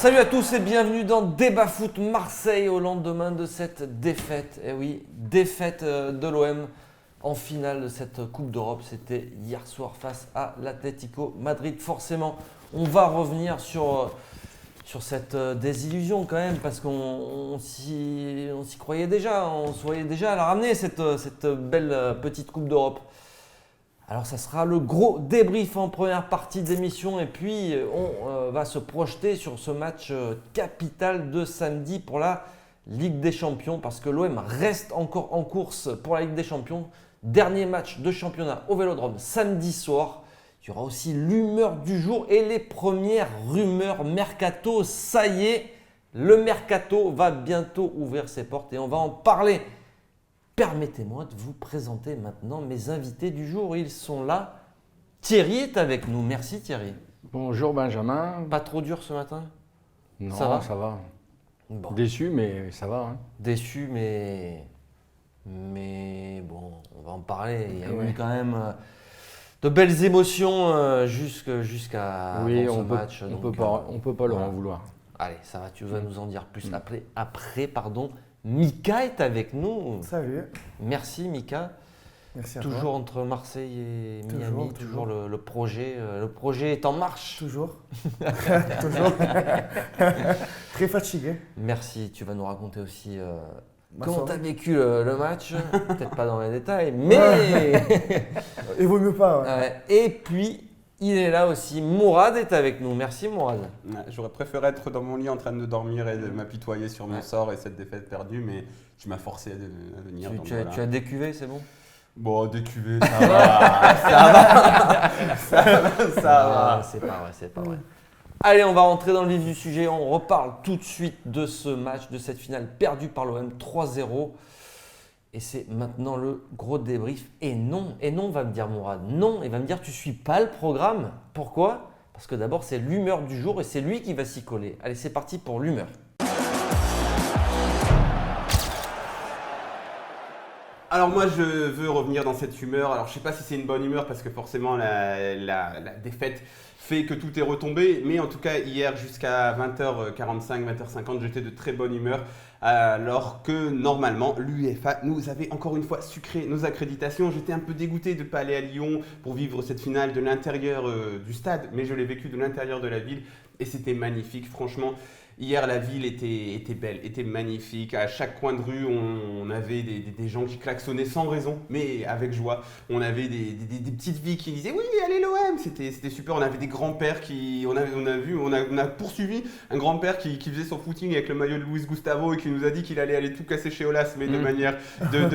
Salut à tous et bienvenue dans Débat Foot Marseille au lendemain de cette défaite. Eh oui, défaite de l'OM en finale de cette Coupe d'Europe. C'était hier soir face à l'Atlético Madrid. Forcément, on va revenir sur cette désillusion quand même parce qu'on s'y croyait déjà. On se voyait déjà à la ramener cette belle petite Coupe d'Europe. Alors ça sera le gros débrief en première partie d'émission et puis on va se projeter sur ce match capital de samedi pour la Ligue des Champions parce que l'OM reste encore en course pour la Ligue des Champions. Dernier match de championnat au Vélodrome samedi soir. Il y aura aussi l'humeur du jour et les premières rumeurs mercato. Ça y est, le mercato va bientôt ouvrir ses portes et on va en parler. Permettez-moi de vous présenter maintenant mes invités du jour. Ils sont là. Thierry est avec nous. Merci Thierry. Bonjour Benjamin. Pas trop dur ce matin? Non, ça va. Bon. Déçu, mais ça va. Hein. Déçu, mais bon, on va en parler. Il y a eu quand même de belles émotions jusqu'à ce match. On peut pas leur en vouloir. Allez, ça va, tu vas nous en dire plus après. Mika est avec nous. Salut. Merci Mika. Merci à toujours toi. Entre Marseille et Miami, toujours le projet. Le projet est en marche. Toujours. Toujours. Très fatigué. Merci, tu vas nous raconter aussi comment tu as vécu le match. Peut-être pas dans les détails, mais… Il vaut mieux pas. Ouais. Et puis… il est là aussi, Mourad est avec nous. Merci Mourad. J'aurais préféré être dans mon lit en train de dormir et de m'apitoyer sur mon sort et cette défaite perdue, mais tu m'as forcé à venir. Tu as décuvé, c'est bon? Bon, décuvé, ça va. ça va. C'est pas vrai. Allez, on va rentrer dans le vif du sujet. On reparle tout de suite de ce match, de cette finale perdue par l'OM 3-0. Et c'est maintenant le gros débrief. Et non, va me dire Mourad. Non, il va me dire tu suis pas le programme. Pourquoi? Parce que d'abord, c'est l'humeur du jour et c'est lui qui va s'y coller. Allez, c'est parti pour l'humeur. Alors moi, je veux revenir dans cette humeur. Alors je sais pas si c'est une bonne humeur parce que forcément la défaite fait que tout est retombé. Mais en tout cas, hier jusqu'à 20h45, 20h50, j'étais de très bonne humeur. Alors que normalement, l'UEFA nous avait encore une fois sucré nos accréditations. J'étais un peu dégoûté de ne pas aller à Lyon pour vivre cette finale de l'intérieur du stade, mais je l'ai vécu de l'intérieur de la ville et c'était magnifique. Franchement, hier, la ville était belle, était magnifique. À chaque coin de rue, on avait des gens qui klaxonnaient sans raison, mais avec joie. On avait des petites vies qui disaient « Oui, allez l'OM !» C'était super. On avait des grands-pères qui… On a poursuivi un grand-père qui faisait son footing avec le maillot de Luis Gustavo et qui nous a dit qu'il allait aller tout casser chez Olas, mais de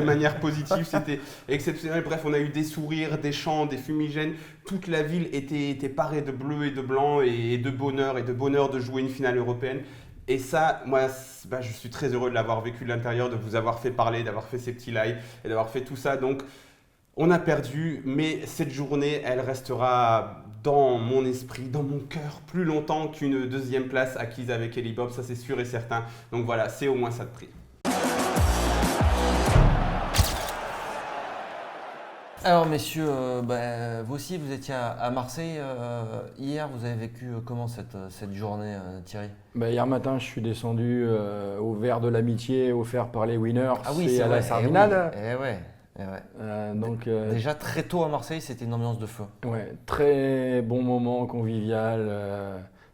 manière positive. C'était exceptionnel. Bref, on a eu des sourires, des chants, des fumigènes. Toute la ville était parée de bleu et de blanc et de bonheur de jouer une finale européenne. Et ça, moi, je suis très heureux de l'avoir vécu de l'intérieur, de vous avoir fait parler, d'avoir fait ces petits lives et d'avoir fait tout ça. Donc, on a perdu, mais cette journée, elle restera dans mon esprit, dans mon cœur, plus longtemps qu'une deuxième place acquise avec Eli Bob, ça c'est sûr et certain. Donc voilà, c'est au moins ça de prix. Alors messieurs, vous aussi vous étiez à Marseille hier, vous avez vécu comment cette journée Thierry? Hier matin je suis descendu au verre de l'amitié offert par les winners. Ah oui, c'est à vrai. la Sardinade. Donc, déjà très tôt à Marseille, c'était une ambiance de feu. Ouais, très bon moment convivial,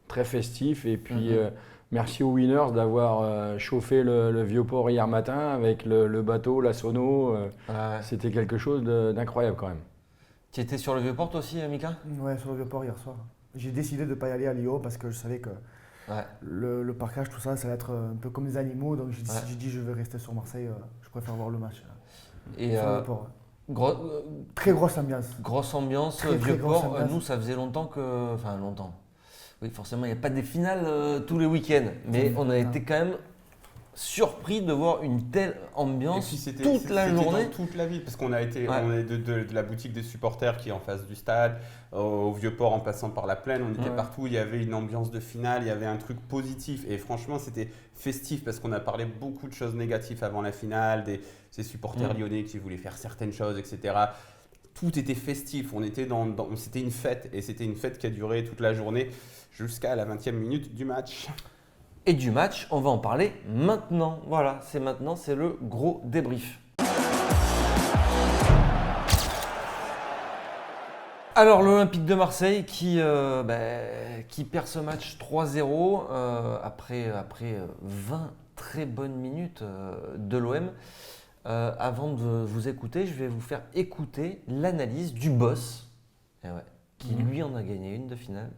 très festif et puis merci aux winners d'avoir chauffé le Vieux-Port hier matin avec le bateau, la sono. C'était quelque chose d'incroyable quand même. Tu étais sur le Vieux-Port aussi, Mika? Ouais, sur le Vieux-Port hier soir. J'ai décidé de ne pas y aller à Lyon parce que je savais que le parkage, tout ça, ça allait être un peu comme des animaux. Donc j'ai dit je vais rester sur Marseille, je préfère voir le match. Et sur le Vieux-Port. Très grosse ambiance. Grosse ambiance, très Vieux-Port. grosse ambiance. Nous, ça faisait longtemps que… Enfin, longtemps. Oui, forcément, il n'y a pas des finales tous les week-ends. Mais on a été quand même surpris de voir une telle ambiance toute la journée. Dans toute la ville, parce qu'on est de la boutique des supporters qui est en face du stade, au Vieux-Port en passant par la Plaine, on était partout, il y avait une ambiance de finale, il y avait un truc positif et franchement c'était festif parce qu'on a parlé beaucoup de choses négatives avant la finale, ces supporters lyonnais qui voulaient faire certaines choses, etc. Tout était festif, c'était une fête et c'était une fête qui a duré toute la journée jusqu'à la 20e minute du match. et du match. On va en parler maintenant. Voilà, c'est maintenant, c'est le gros débrief. Alors l'Olympique de Marseille qui perd ce match 3-0 après 20 très bonnes minutes de l'OM. Avant de vous écouter, je vais vous faire écouter l'analyse du boss, qui lui en a gagné une de finale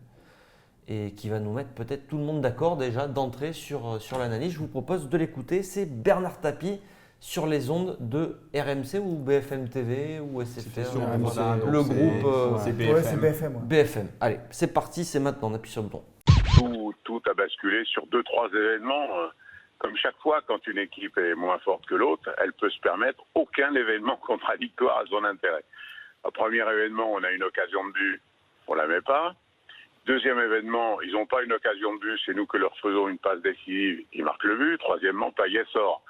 et qui va nous mettre peut-être tout le monde d'accord déjà d'entrée sur l'analyse. Je vous propose de l'écouter, c'est Bernard Tapie sur les ondes de RMC ou BFM TV ou SFR, le groupe c'est BFM. Ouais, c'est BFM. Ouais. BFM. Allez, c'est parti, c'est maintenant, on appuie sur le bouton. Tout a basculé sur 2-3 événements. Comme chaque fois, quand une équipe est moins forte que l'autre, elle peut se permettre aucun événement contradictoire à son intérêt. Au premier événement, on a une occasion de but, on la met pas. Deuxième événement, ils n'ont pas une occasion de but, c'est nous que leur faisons une passe décisive, ils marquent le but. Troisièmement, Payet sort.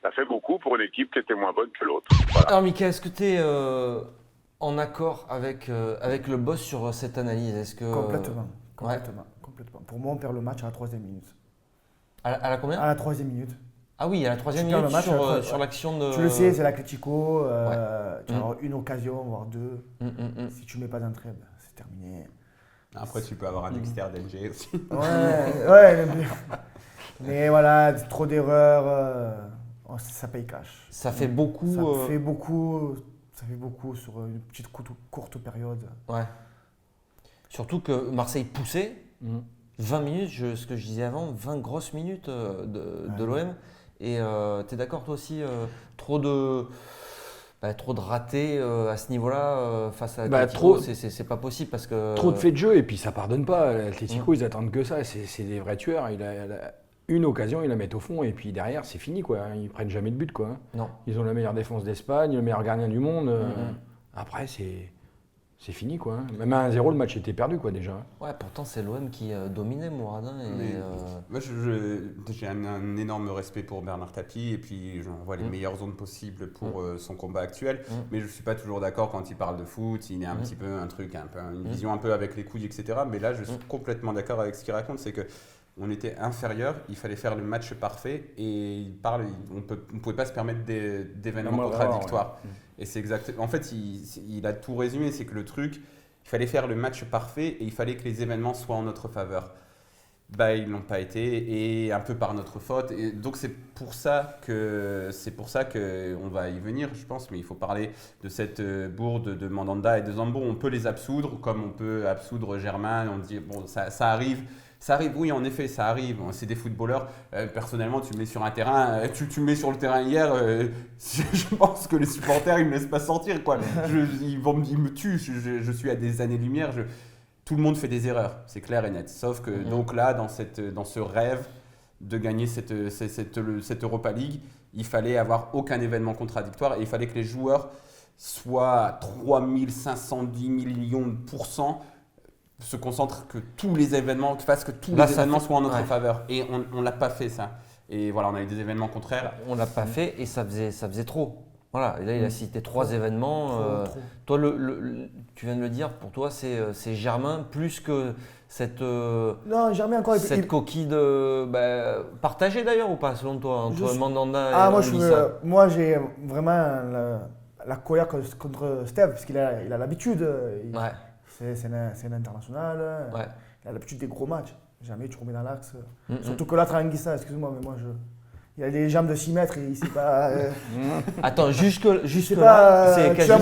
Ça fait beaucoup pour une équipe qui était moins bonne que l'autre. Voilà. Alors Mickaël, est-ce que tu es en accord avec le boss sur cette analyse? Est-ce que, Complètement. Ouais. Pour moi, on perd le match à la 3e minute. À la combien? À la 3e minute. Ah oui, à la 3e Tu perds minute le match sur l'action de… Tu le sais, c'est l'Atlético. Tu vas avoir une occasion, voire deux. Si tu ne mets pas d'entrée, c'est terminé. Après, tu peux avoir un externe d'NG aussi. Ouais, mais voilà, trop d'erreurs, ça paye cash. Ça fait beaucoup. Ça fait beaucoup sur une petite courte période. Ouais. Surtout que Marseille poussait. 20 minutes, ce que je disais avant, 20 grosses minutes de l'OM. Et tu es d'accord toi aussi, trop de ratés à ce niveau-là face à l'Atlético, c'est pas possible parce que… Trop de faits de jeu et puis ça pardonne pas. L'Atlético, ils attendent que ça. C'est des vrais tueurs. Il a une occasion, ils la mettent au fond et puis derrière, c'est fini, quoi. Ils prennent jamais de but, quoi. Non. Ils ont la meilleure défense d'Espagne, le meilleur gardien du monde. Après, c'est fini, quoi. Même à 1-0, le match était perdu, quoi, déjà. Ouais, pourtant, c'est l'OM qui dominait Mouradin. Moi, j'ai un énorme respect pour Bernard Tapie et puis j'envoie les meilleures ondes possibles pour son combat actuel. Mais je ne suis pas toujours d'accord quand il parle de foot. Il est un petit peu une vision un peu avec les couilles, etc. Mais là, je suis complètement d'accord avec ce qu'il raconte. C'est que on était inférieur, il fallait faire le match parfait et on ne pouvait pas se permettre d'événements contradictoires. Et c'est exactement. En fait, il a tout résumé, c'est que le truc, il fallait faire le match parfait et il fallait que les événements soient en notre faveur. Ils l'ont pas été et un peu par notre faute. Et donc c'est pour ça que on va y venir, je pense. Mais il faut parler de cette bourde de Mandanda et de Zambo. On peut les absoudre comme on peut absoudre Germain. On dit bon, ça arrive. Ça arrive, oui, en effet, ça arrive. C'est des footballeurs. Personnellement, tu me mets sur un terrain, tu me mets sur le terrain hier. Je pense que les supporters, ils me laissent pas sortir, quoi. Ils me tuent. Je suis à des années-lumière. Tout le monde fait des erreurs, c'est clair et net. Sauf que donc là, dans ce rêve de gagner cette Europa League, il fallait avoir aucun événement contradictoire et il fallait que les joueurs soient à 3510 millions de % se concentrent que tous les événements, fassent que tous les événements soient en notre faveur. Et on l'a pas fait ça. Et voilà, on a eu des événements contraires. On l'a pas fait et ça faisait trop. Voilà, et là il a cité 3 événements. Toi, tu viens de le dire, pour toi c'est Germain plus que cette coquille partagée d'ailleurs ou pas selon toi entre Mandanda et Anguissa? Moi j'ai vraiment la colère contre Steve parce qu'il a l'habitude. C'est un international, il a l'habitude des gros matchs. Jamais tu remets dans l'axe. Surtout que là, Anguissa, excuse-moi, mais moi il a des jambes de 6 mètres et il sait pas. Attends, jusque là, tu la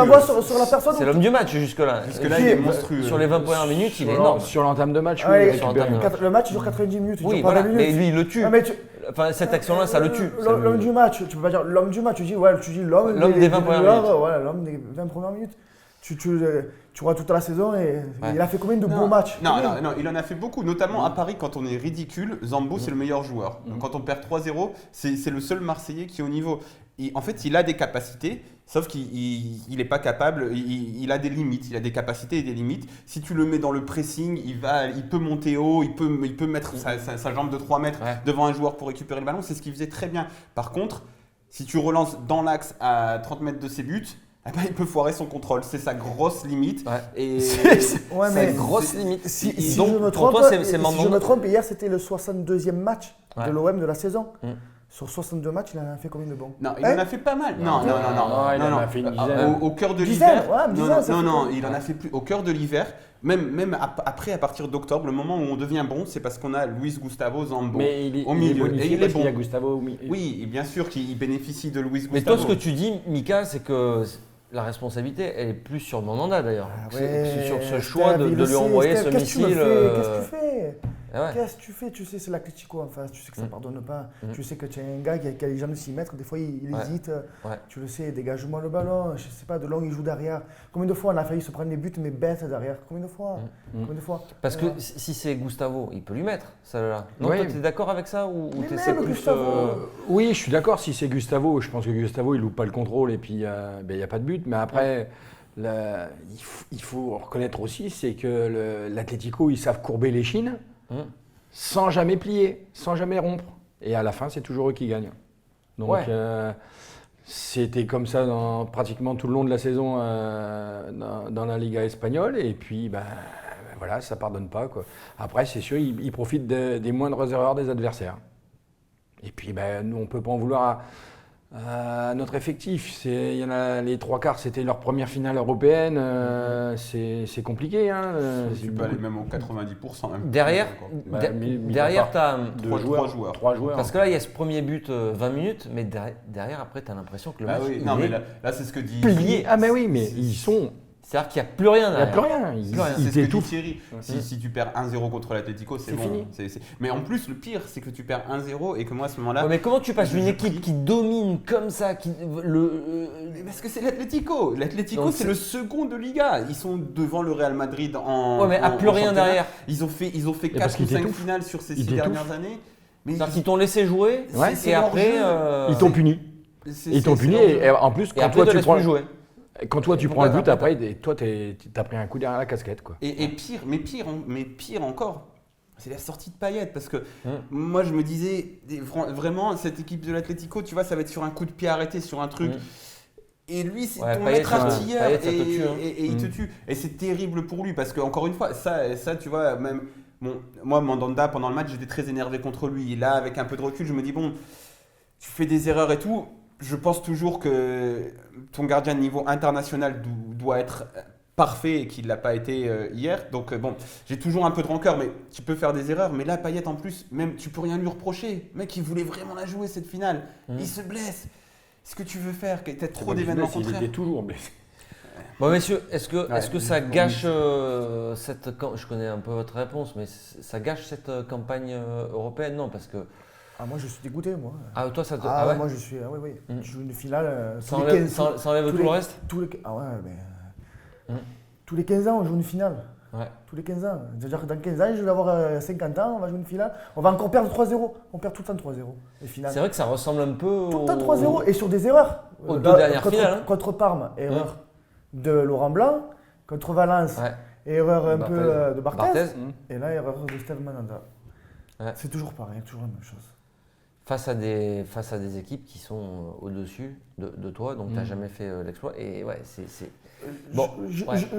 vois sur la personne. C'est l'homme du match jusque-là. Jusque-là, il est monstrueux. Sur les 20 premières minutes, il est énorme. Sur l'entame de match, le match dure 90 minutes. Oui, voilà, mais lui, il le tue. Enfin, cette action-là, ça le tue. L'homme du match, tu peux pas dire l'homme du match, tu dis l'homme des 20 premières minutes. Voilà, l'homme des 20 premières minutes. Tu vois toute la saison et il a fait combien de bons matchs? Non, il en a fait beaucoup, notamment à Paris quand on est ridicule. Zambo, c'est le meilleur joueur. Quand on perd 3-0, c'est le seul Marseillais qui est au niveau. Et en fait, il a des capacités, sauf qu'il n'est pas capable, il a des limites, il a des capacités et des limites. Si tu le mets dans le pressing, il peut monter haut, il peut mettre sa jambe de 3 mètres devant un joueur pour récupérer le ballon. C'est ce qu'il faisait très bien. Par contre, si tu relances dans l'axe à 30 mètres de ses buts, il peut foirer son contrôle. C'est sa grosse limite. Ouais. Et Ouais, C'est mais une grosse limite. si Donc, je me pour trompe, toi, c'est si je Mandanda. me trompe, hier c'était le 62e match Ouais. de l'OM de la saison. Mm. Sur 62 matchs, il en a fait combien de bons? non, il en a fait pas mal. Non, il en a fait une dizaine. Au cœur de Dizaine, l'hiver. ouais, une dizaine, ça fait non, quoi? il en a fait plus. Au cœur de l'hiver, même après, à partir d'octobre, le moment où on devient bon, c'est parce qu'on a Luis Gustavo Zambo Mais il est, au il est milieu. bonifié Et il est parce qu'il y a bon. Gustavo au milieu. Oui, et bien sûr qu'il bénéficie de Luis Gustavo. Mais toi, ce que tu dis, Mika, c'est que la responsabilité, elle est plus sur Mandanda d'ailleurs. Ah C'est ouais, sur ce choix Steve, il de le lui sait, envoyer Steve, ce qu'est-ce que tu me missile. fais Qu'est-ce que tu fais Ah ouais. Qu'est-ce que tu fais? Tu sais, c'est l'Atlético en face. Tu sais que ça ne pardonne pas. Tu sais que tu as un gars qui a les jambes de 6 mètres. Des fois, il Ouais. hésite. Ouais. Tu le sais, dégage-moi le ballon. Je sais pas, de long, il joue derrière. Combien de fois on a failli se prendre des buts, mais bêtes derrière? Combien de fois? Combien de fois? Parce que si c'est Gustavo, il peut lui mettre, celle-là. Non, Oui. toi, tu es d'accord avec ça ou Mais tu essaies même plus Gustavo, Oui, je suis d'accord. Si c'est Gustavo, je pense que Gustavo, il loupe pas le contrôle et puis il n'y a pas de but. Mais après, il faut reconnaître aussi, c'est que l'Atlético, ils savent courber les chines sans jamais plier, sans jamais rompre. Et à la fin, c'est toujours eux qui gagnent. Donc, Ouais. c'était comme ça dans pratiquement tout le long de la saison dans la Liga espagnole. Et puis, voilà, ça pardonne pas, quoi. Après, c'est sûr, ils profitent des moindres erreurs des adversaires. Et puis, nous, on ne peut pas en vouloir à notre effectif. Il y en a les 3/4, c'était leur première finale européenne. C'est compliqué. Hein. Tu peux aller même aux 90%. Même. Derrière, mis derrière à tu as. Trois joueurs. 3 joueurs. Parce que là, il y a ce premier but 20 minutes, mais derrière, après, tu as l'impression que le Ah match. oui, il non, mais est là, c'est ce que dit. plié. Ah, mais oui, mais ils sont. C'est-à-dire qu'il n'y a plus rien Il n'y a derrière. plus rien. Ils Plus rien. C'est ce que dit t'étouffent. Thierry. Si tu perds 1-0 contre l'Atlético, c'est C'est bon. fini. Mais en plus, le pire, c'est que tu perds 1-0 et que moi, à ce moment-là. Ouais, mais comment tu passes je d'une équipe prie. qui domine comme ça, Mais parce que c'est l'Atlético. L'Atlético, Donc, c'est le second de Liga. Ils sont devant le Real Madrid en. Ouais, mais à plus en rien championnat. derrière. Ils ont fait parce 4 ou qu'ils 5 t'étouffent. finales sur ces Ils 6 dernières t'étouffent. années. Mais C'est-à-dire qu'ils t'ont laissé jouer Ouais. C'est et leur après. jeu. Ils t'ont puni. Ils t'ont puni et en plus, Et quand après, toi ils te tu laissent prends. plus jouer. Quand toi tu Et prends le but, pourquoi après, toi t'as pris un coup derrière la casquette, quoi. Et pire encore, c'est la sortie de Payet parce que moi je me disais vraiment cette équipe de l'Atlético, tu vois, ça va être sur un coup de pied arrêté, sur un truc. Et lui, c'est Ouais, ton Payet, maître ça- artilleur Payet, ça te tue, hein. et il te tue. Et c'est terrible pour lui parce que encore une fois, ça tu vois, même moi Mandanda pendant le match, j'étais très énervé contre lui. Et là, avec un peu de recul, je me dis bon, tu fais des erreurs et tout. Je pense toujours que ton gardien de niveau international doit être parfait et qu'il ne l'a pas été hier. Donc bon, j'ai toujours un peu de rancœur, mais tu peux faire des erreurs. Mais là, Payet en plus, même tu peux rien lui reprocher. Le mec, il voulait vraiment la jouer cette finale. Il se blesse. Ce que tu veux faire, t'as trop d'événements Il contraires. était toujours blessé. Bon, messieurs, est-ce que ça ils gâche cette. Je connais un peu votre réponse, mais ça gâche cette campagne européenne? Non, parce que. Ah, moi, je suis dégoûté, moi. Ah, toi, ça te. Ah, Ah ouais moi, je suis. Ah, oui, oui. Je joue une finale. Ça tous les enlève, 15 ça enlève tout le reste? Ah, ouais, mais. Tous les 15 ans, on joue une finale. Ouais. Tous les 15 ans. C'est-à-dire que dans 15 ans, je vais avoir 50 ans, on va jouer une finale. On va encore perdre 3-0. On perd tout le temps 3-0. Les finales. C'est vrai que ça ressemble un peu. Tout le temps 3-0 et sur des erreurs. aux deux dernières finales, hein. Contre Parme, erreur de Laurent Blanc. Contre Valence, Ouais. erreur un Barthez. peu de Barthez. Barthez. Et là, erreur de Steve Mandanda. Ouais. C'est toujours pareil, toujours la même chose. Face à des équipes qui sont au-dessus de toi, donc tu n'as jamais fait l'exploit. Et ouais, c'est. Bon,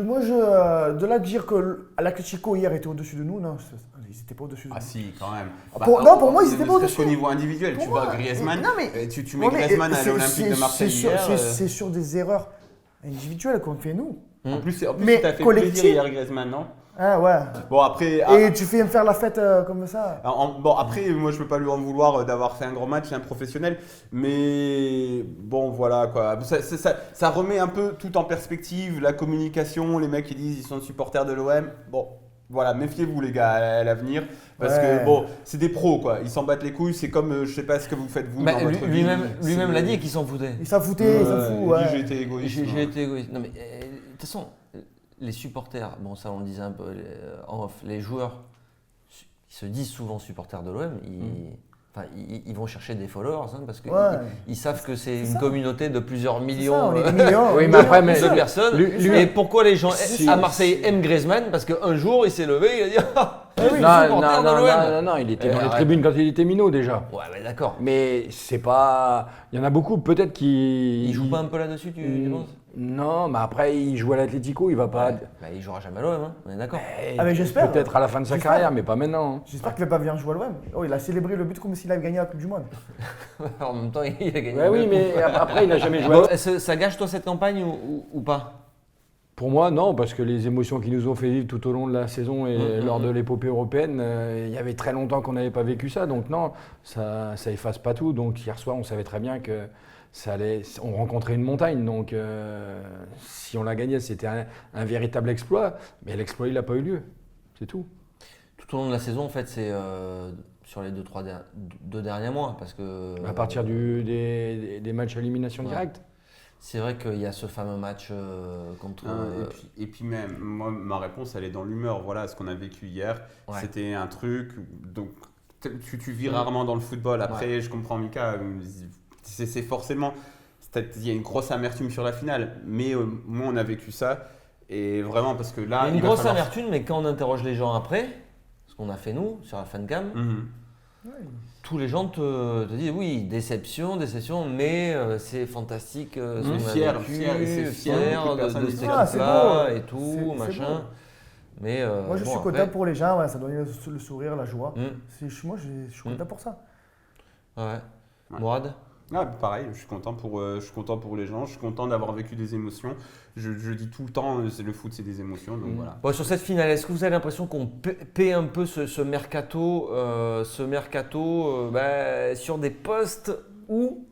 Moi, de là de dire que l'Atlético hier était au-dessus de nous, non, ils n'étaient pas au-dessus de Ah nous. si, quand même. Non, pour moi, ils étaient pas ne au-dessus. serait-ce qu'au niveau individuel, Pour tu moi, vois Griezmann, non, mais- tu mets Ouais, mais Griezmann à c'est- l'Olympique de Marseille c'est sur- hier. C'est sur des erreurs individuelles qu'on fait nous. En plus, Mais il t'a fait collectif. plaisir hier Griezmann, non? Ah ouais. Bon après, Et tu fais me faire la fête comme ça. après, moi je peux pas lui en vouloir d'avoir fait un grand match, c'est un professionnel, mais bon voilà quoi. Ça remet un peu tout en perspective, la communication, les mecs qui disent ils sont supporters de l'OM. Bon, voilà, méfiez-vous les gars à l'avenir, parce Ouais. que bon, c'est des pros quoi, ils s'en battent les couilles, c'est comme je sais pas ce que vous faites vous. Bah, dans votre vie, lui-même l'a dit qu'il s'en foutait. Ils s'en foutaient, ils s'en Ouais, foutent. il dit, Ouais. j'ai été égoïste. J'ai été égoïste. Non, mais de toute façon, les supporters, bon, ça on le disait un peu en off, les joueurs, ils se disent souvent supporters de l'OM, ils vont chercher des followers, hein, parce qu'ils Ouais. ils savent que c'est une ça. communauté de plusieurs C'est ça, millions on est des millions. Oui, mais après, mais- de personnes. Lui- Et pourquoi les gens Si- à Marseille aiment Griezmann? Parce qu'un jour, il s'est levé, il a dit ah, je suis Non, supporter de l'OM. non, il était dans les arrête. tribunes quand il était minot déjà. Ouais, mais d'accord. Mais c'est pas. Il y en a beaucoup peut-être qui. Il joue pas un peu là-dessus, tu penses? Non, mais après, il joue à l'Atlético, il va pas. Ouais. Bah, il jouera jamais à l'OM, on est d'accord. Mais j'espère. Peut-être à la fin de sa J'espère. carrière, mais pas maintenant. J'espère qu'il va pas venir jouer à l'OM. Oh, il a célébré le but comme s'il avait gagné la Coupe du Monde. En même temps, il a gagné. Ouais, oui, mais après, il n'a jamais joué. Bon, ça gâche toi cette campagne ou pas? Pour moi, non, parce que les émotions qu'ils nous ont fait vivre tout au long de la saison et lors de l'épopée européenne, il y avait très longtemps qu'on n'avait pas vécu ça. Donc non, ça efface pas tout. Donc hier soir, on savait très bien que on rencontrait une montagne. Donc si on l'a gagné, c'était un véritable exploit. Mais l'exploit, il n'a pas eu lieu. C'est tout. Tout au long de la saison, en fait, c'est sur les deux derniers mois. Parce que, À partir des matchs à élimination directe. C'est vrai qu'il y a ce fameux match contre. Et puis même, moi, ma réponse, elle est dans l'humeur. Voilà, ce qu'on a vécu hier, c'était un truc. Donc, tu vis rarement dans le football. Après, je comprends Mika. C'est forcément. Il y a une grosse amertume sur la finale. Mais moi, on a vécu ça. Et vraiment, parce que là. Il y a une grosse amertume, mais quand on interroge les gens après, ce qu'on a fait nous, sur la fancam, tous les gens te disent oui, déception, mais c'est fantastique. Fier de cette équipe-là et tout, C'est machin. beau. Mais moi, je suis content pour les gens, ça donne le sourire, la joie. Moi, je suis content pour ça. Ouais. Mourad? Pareil, je suis content pour les gens, je suis content d'avoir vécu des émotions. Je dis tout le temps, le foot c'est des émotions, donc voilà. Bon, sur cette finale, est-ce que vous avez l'impression qu'on paie un peu ce mercato, sur des postes où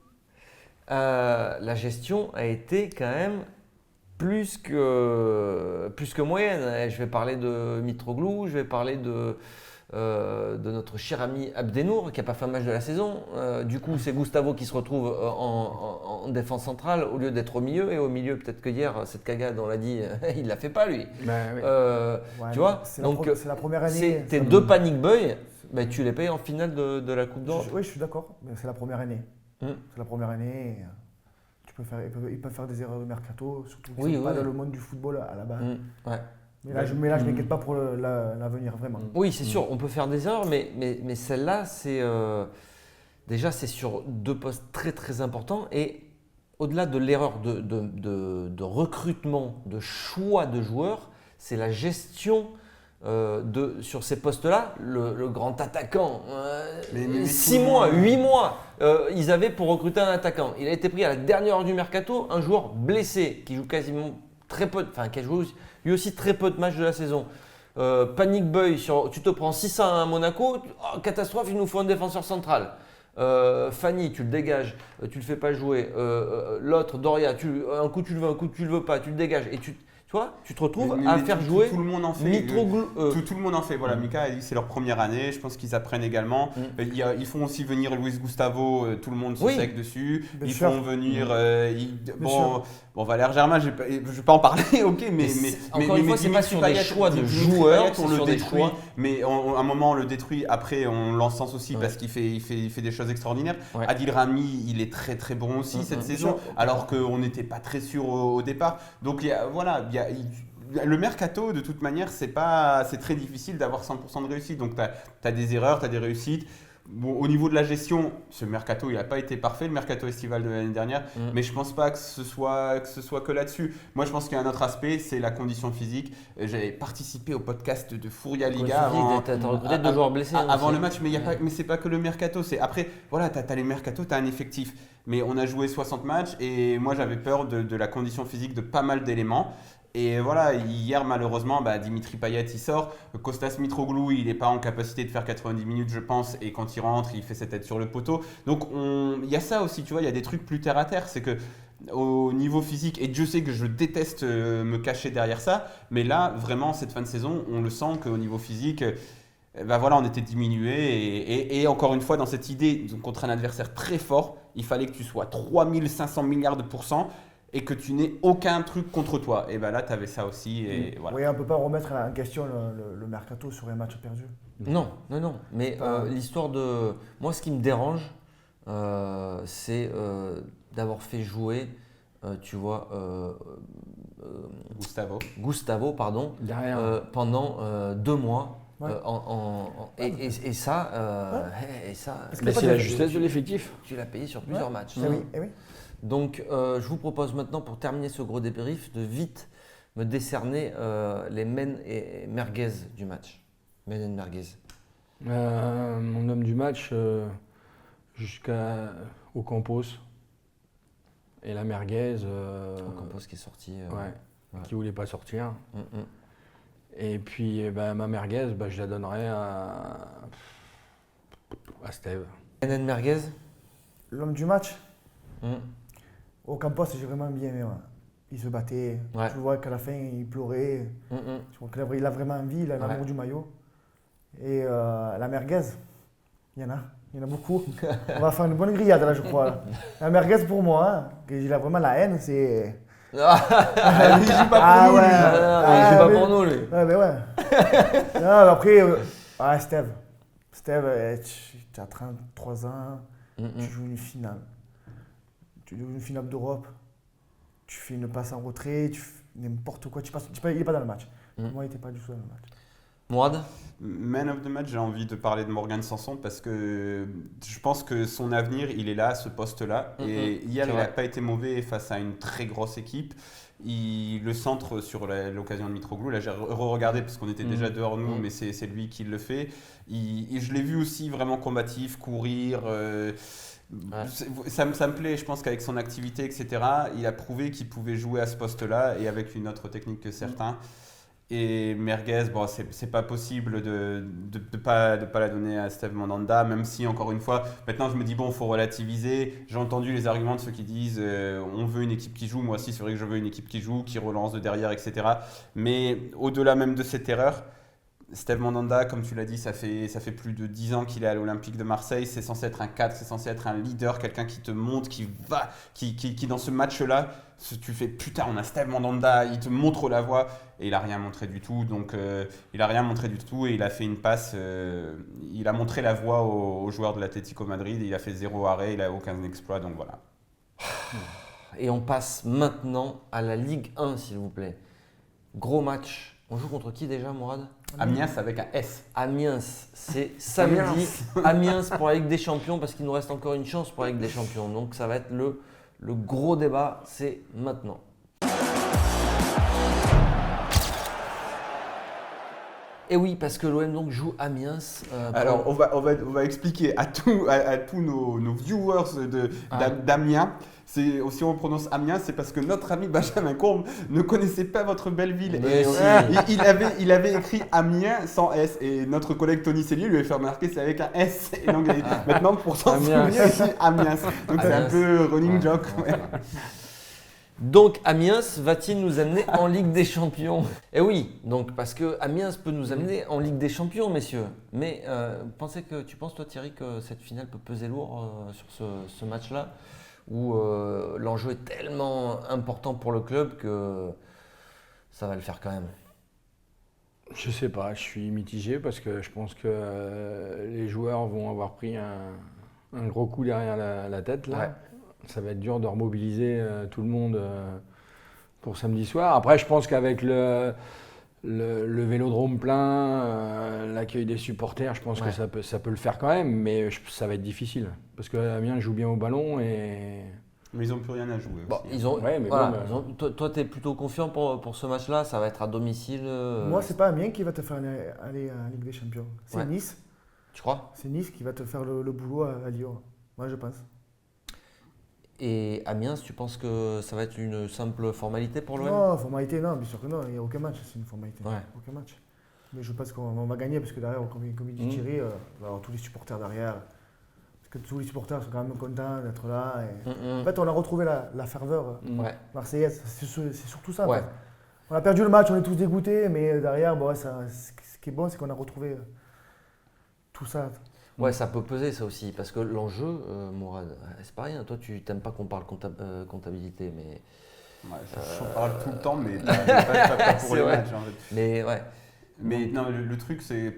la gestion a été quand même plus que moyenne? Je vais parler de Mitroglou, je vais parler de notre cher ami Abdenour qui n'a pas fait un match de la saison. Du coup, c'est Gustavo qui se retrouve en défense centrale au lieu d'être au milieu. Et au milieu, peut-être que hier, cette cagade, on l'a dit, il ne l'a fait pas lui. Tu vois, c'est la première année. Tes deux panic boys, tu les payes en finale de la Coupe d'Europe. Oui, je suis d'accord. Mais c'est la première année. C'est la première année. Ils peuvent faire des erreurs de mercato, surtout qu'ils ne sont pas dans le monde du football à la base. Mais là, je ne m'inquiète pas pour l'avenir, vraiment. Oui, c'est sûr, on peut faire des erreurs, mais celle-là, déjà, c'est sur deux postes très très importants. Et au-delà de l'erreur de recrutement, de choix de joueurs, c'est la gestion sur ces postes-là. Le grand attaquant, 6 mois, 8 mois, ils avaient pour recruter un attaquant. Il a été pris à la dernière heure du mercato, un joueur blessé qui joue quasiment très peu, qui a joué lui aussi très peu de matchs de la saison. Panic Boy, tu te prends 600 à Monaco, catastrophe, il nous faut un défenseur central. Fanny, tu le dégages, tu le fais pas jouer. L'autre, Doria, un coup tu le veux, un coup tu le veux pas, tu le dégages. Et tu te retrouves à faire jouer tout le monde en fait. Mitroglou. Tout le monde en fait. Voilà, Mika a dit que c'est leur première année. Je pense qu'ils apprennent également. Ils font aussi venir Luis Gustavo. Tout le monde se sec dessus. Ils font venir. Valère Germain, je vais pas en parler. Ok, mais encore une fois, c'est pas sur des choix de joueurs, on le détruit. choix. Mais à un moment, on le détruit. Après, on l'encense aussi parce qu'il fait des choses extraordinaires. Adil Rami, il est très très bon aussi cette saison, alors qu'on n'était pas très sûr au départ. Donc le mercato, de toute manière, c'est très difficile d'avoir 100% de réussite. Donc, tu as des erreurs, tu as des réussites. Bon, au niveau de la gestion, ce mercato, il n'a pas été parfait, le mercato estival de l'année dernière. Mais je ne pense pas que ce soit que là-dessus. Moi, je pense qu'il y a un autre aspect, c'est la condition physique. J'avais participé au podcast de Fouria Liga deux joueurs blessés avant le match, mais ce n'est pas que le mercato. Après, voilà, tu as les mercatos, tu as un effectif. Mais on a joué 60 matchs et moi, j'avais peur de la condition physique de pas mal d'éléments. Et voilà, hier malheureusement, Dimitri Payet il sort, Kostas Mitroglou il n'est pas en capacité de faire 90 minutes je pense, et quand il rentre il fait sa tête sur le poteau. Donc il y a ça aussi, tu vois, il y a des trucs plus terre à terre, c'est que au niveau physique, et Dieu sait que je déteste me cacher derrière ça, mais là vraiment cette fin de saison, on le sent qu'au niveau physique, on était diminué et encore une fois dans cette idée contre un adversaire très fort, il fallait que tu sois 3500 milliards de %. Et que tu n'aies aucun truc contre toi. Et là, tu avais ça aussi. Et voilà. Oui, on ne peut pas remettre en question le mercato sur un match perdu. Non. Mais l'histoire de… Moi, ce qui me dérange, c'est d'avoir fait jouer, Gustavo, pendant 2 mois. Ouais. Et ça, Mais c'est la justesse de l'effectif. tu l'as payé sur plusieurs matchs. Oui. Donc, je vous propose maintenant, pour terminer ce gros débrief, de vite me décerner les men et merguez du match. Men et merguez. Mon homme du match, jusqu'au Campos. Et la merguez. Campos qui est sorti. Qui ne voulait pas sortir. Mm. Et puis ma merguez, je la donnerais à Steve. Men et merguez. L'homme du match, Mm. au Campos, j'ai vraiment bien aimé. Ouais. Il se battait. Ouais. Tu vois qu'à la fin, il pleurait. Mm. Je crois qu'il a vraiment envie, il a l'amour du maillot. Et la merguez, il y en a beaucoup. On va faire une bonne grillade là, je crois. Là. La merguez pour moi, il a vraiment la haine, c'est. Il joue pas pour nous, lui. Il joue pas pour nous, lui. Ouais, mais ouais. Non, mais après, Steve, tu as 33 ans, tu joues une finale. Tu joues une finale d'Europe, tu fais une passe en retrait, tu fais n'importe quoi. Il n'est pas dans le match. Pour moi, il n'était pas du tout dans le match. Mourad. Man of the match, j'ai envie de parler de Morgan Sanson parce que je pense que son avenir, il est là, à ce poste-là. Et hier, il n'a pas été mauvais face à une très grosse équipe. Le centre sur l'occasion de Mitroglou, là j'ai re-regardé parce qu'on était déjà dehors nous, mais c'est lui qui le fait. Je l'ai vu aussi vraiment combatif, courir. Ça me plaît, je pense qu'avec son activité, etc., il a prouvé qu'il pouvait jouer à ce poste-là et avec une autre technique que certains. Et merguez, bon, c'est pas possible de pas la donner à Steve Mandanda, même si, encore une fois, maintenant je me dis, bon, il faut relativiser. J'ai entendu les arguments de ceux qui disent on veut une équipe qui joue. Moi aussi, c'est vrai que je veux une équipe qui joue, qui relance de derrière, etc. Mais au-delà même de cette erreur, Steve Mandanda, comme tu l'as dit, ça fait plus de 10 ans qu'il est à l'Olympique de Marseille. C'est censé être un cadre, c'est censé être un leader, quelqu'un qui te montre, qui dans ce match-là, tu fais putain, on a Steve Mandanda, il te montre la voie. Et il n'a rien montré du tout. Donc, il n'a rien montré du tout et il a fait une passe. Il a montré la voie aux joueurs de l'Atlético Madrid. Il a fait 0 arrêt, il n'a aucun exploit. Donc voilà. Et on passe maintenant à la Ligue 1, s'il vous plaît. Gros match. On joue contre qui déjà, Mourad? Amiens avec un S. Amiens, c'est samedi. Amiens pour la Ligue des Champions parce qu'il nous reste encore une chance pour la Ligue des Champions. Donc ça va être le gros débat, c'est maintenant. Et oui, parce que l'OM donc joue Amiens. Alors on va expliquer à tous nos viewers d'Amiens. Si on prononce Amiens, c'est parce que notre ami Benjamin Courbe ne connaissait pas votre belle ville. Et il avait écrit Amiens sans S. Et notre collègue Tony Cellier lui avait fait remarquer c'est avec un S. Et donc maintenant, pour s'en souvenir, c'est Amiens. Donc c'est un peu running joke. Ouais. Donc Amiens va-t-il nous amener en Ligue des Champions? Eh oui, donc parce que Amiens peut nous amener en Ligue des Champions, messieurs. Mais tu penses toi Thierry que cette finale peut peser lourd sur ce match-là où l'enjeu est tellement important pour le club que ça va le faire quand même? Je sais pas, je suis mitigé parce que je pense que les joueurs vont avoir pris un gros coup derrière la tête là. Ouais. Ça va être dur de remobiliser tout le monde pour samedi soir. Après, je pense qu'avec le vélodrome plein, l'accueil des supporters, je pense que ça peut le faire quand même, mais ça va être difficile. Parce que Amiens joue bien au ballon et... Mais ils n'ont plus rien à jouer aussi. Toi, tu es plutôt confiant pour ce match-là? Ça va être à domicile Moi, c'est pas Amiens qui va te faire aller à la Ligue des Champions. C'est Nice. Tu crois? C'est Nice qui va te faire le boulot à Lyon. Moi, je pense. Et Amiens, tu penses que ça va être une simple formalité pour l'OM? Non, formalité, non, bien sûr que non. Il n'y a aucun match, c'est une formalité. Ouais. Aucun match. Mais je pense qu'on va gagner parce que derrière, comme il dit Thierry, on va avoir tous les supporters derrière. Parce que tous les supporters sont quand même contents d'être là. Et... En fait, on a retrouvé la ferveur marseillaise. C'est surtout ça. Ouais. En fait. On a perdu le match, on est tous dégoûtés, mais derrière, ce qui est bon, c'est qu'on a retrouvé tout ça. Ouais, ça peut peser ça aussi, parce que l'enjeu, Mourad, c'est pas rien. Toi, tu n'aimes pas qu'on parle comptabilité, mais... Ouais, j'en parle tout le temps, mais pas pour les matchs. En fait. Mais ouais. Mais non, le truc, c'est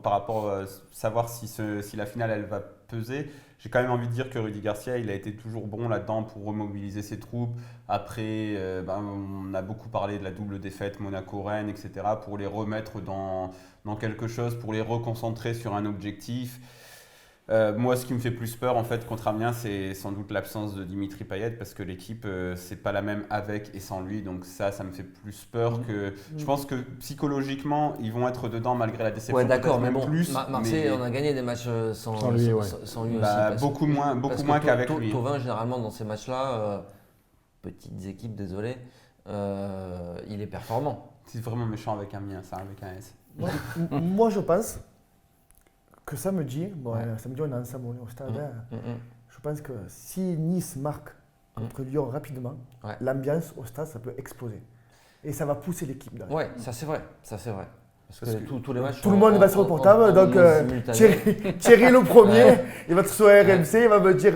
par rapport à savoir si la finale, elle va peser. J'ai quand même envie de dire que Rudy Garcia, il a été toujours bon là-dedans pour remobiliser ses troupes. Après, on a beaucoup parlé de la double défaite Monaco-Rennes, etc. pour les remettre dans quelque chose, pour les reconcentrer sur un objectif. Moi, ce qui me fait plus peur en fait contre Amiens, c'est sans doute l'absence de Dimitri Payet parce que l'équipe, c'est pas la même avec et sans lui. Donc ça me fait plus peur que. Je pense que psychologiquement, ils vont être dedans malgré la déception. Ouais, d'accord, mais même bon, plus. Marseille, on a gagné des matchs sans lui, sans lui Bah, aussi. beaucoup moins qu'avec lui. Thauvin, généralement, dans ces matchs-là, petites équipes, désolé, il est performant. C'est vraiment méchant avec Amiens, ça, avec un S. Moi, je pense que samedi, Ouais. samedi on est ensemble, on est au stade. Mmh. Je pense que si Nice marque contre Lyon rapidement, Ouais. l'ambiance au stade, ça peut exploser. Et ça va pousser l'équipe derrière. Ouais, ça c'est vrai. Parce que tous les matchs. Tout le monde va sur le portable, donc simultané. Thierry le premier, il va être sur RMC, il va me dire